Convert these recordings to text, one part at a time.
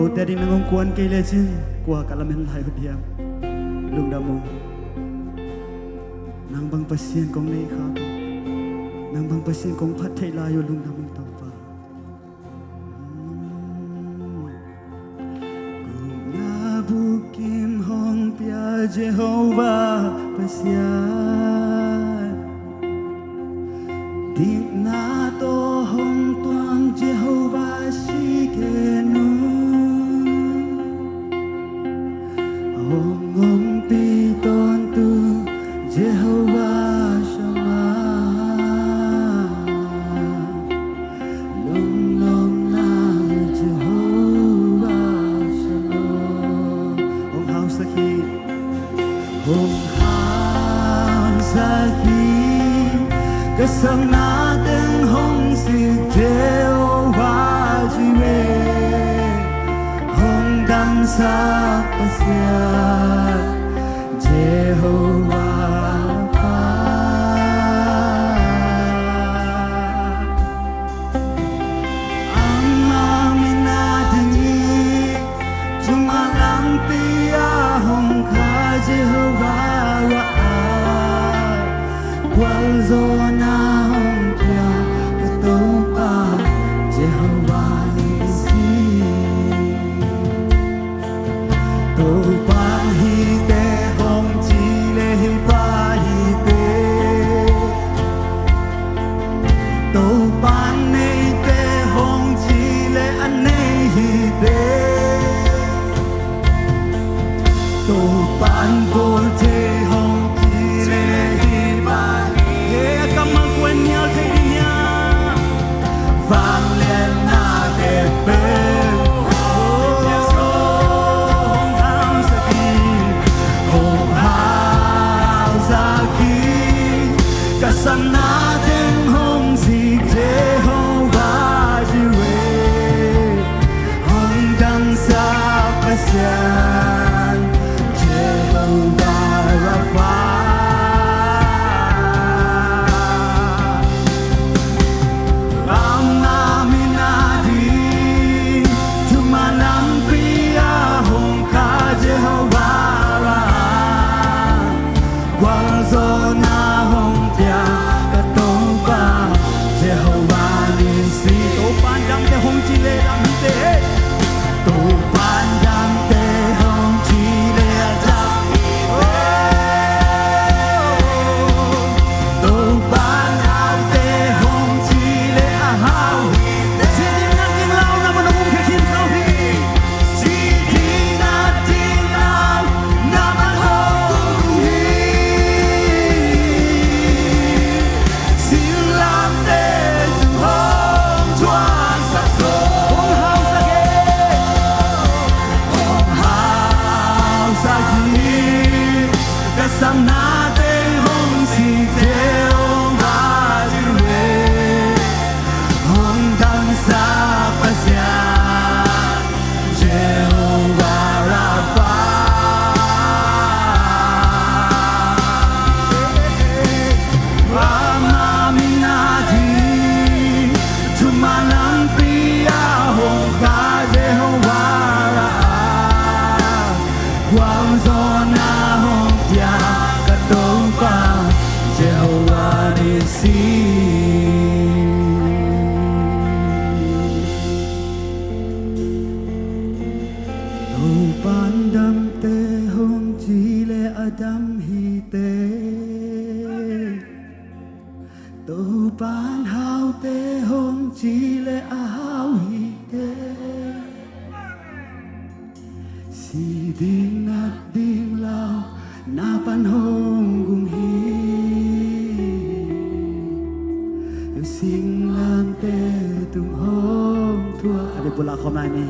กูแต่ดินงงกวนเกลจินกว่ากะละเมนไหลเดียมลุงดำมงนางบังประเสียนกองในครับนางบังประเสียนกองพัดไทยลายอยู่ลุงดำมงต่อไปกูนาบุกิมห้องเปียเจโฮวาประเสียนดินาโตห้องตวงเจโฮวาชิเกนูNgong pi ton tu Jehovah Shammah Long long na Jehovah Shalom Hong hao sakhi Hong hao sakhi Kasam na den hong si Jehovah Jireh Hong dam sa pasya Jehovah Amma minadini Tumalang piya hong ka Jehovah Ra'ah Kwal zona hong piya Katopa Jehovah Nisi To pan hi te hong chi le hi pa hi te To pan nei te hong chi le an nei hi te To pan bol te hong chi le hi pa hi te Kamang kwen nyal te nya Vang len na te pe Kasam natin hong si Jehovah Jireh Hanggang sa pasyan Jehovah Rapha Ang namin natin Tumanang priya hong ka Jehovah Rapha Guangzo na Jehovah Nisi To pandang te hong chile dam te To pandang te hong chile dam To pandang te hong chile ahau Sidi na ting lao na mo na mong kakin kao hi Sidi na ting lao na man hong hi Silam te Kasam natin hong si Jehovah Jireh Hanggang sa pasyan Jehovah Rapha Amamin natin Tumalang priya hong ka Jehovah Ra'ah Guangzo na hong tiya Katopa Jehovah Nisi To pandam te hong chile adam hi te To pan hao te hong chile ahau hi te Si ding at ding lao na pan hong gung hi Sing lam te tung hong thua Khade pula khom nai ni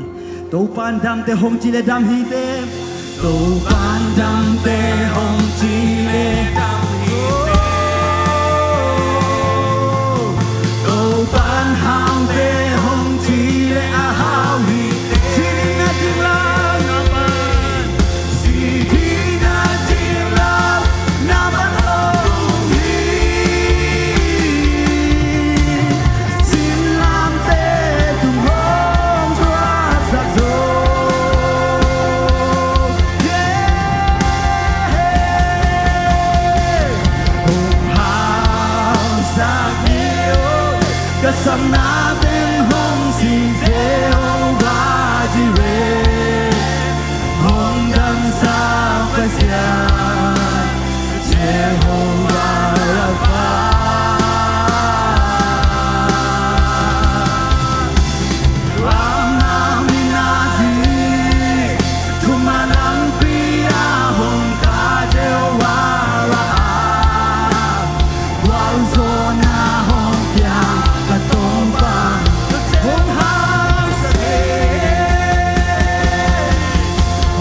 To pan dam te hong chile dam hi te To pan dam te hong chile dam hi te To pan hao te hong chile ahau hi Si ding at ding lao na pan Si ding at ding lao na pan hong hi Sing lam te tung hong thua sa zo Samna ben hong si Jehovah Jireh Hong dam sa pasya Jehovah Rapha Rama minati Tumanang priya hong ka Jehovah Rapha Wazona hong pya Katomba hong house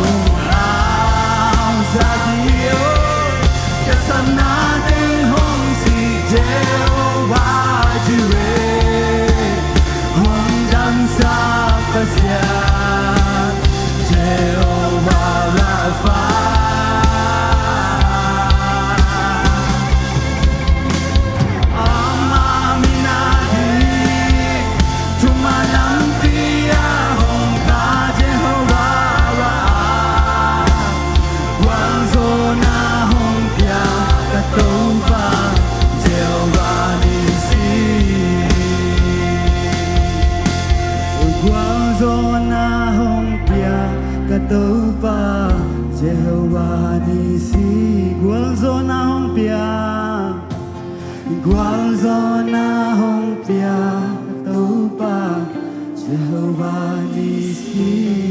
hong house adio Kasana ding hong si Jehovah Jireh Hong dam sa pasya Jehovah Rapha Katopa Jehovah Nisi Gualzona hong pia Gualzona hong pia Katopa Jehovah Nisi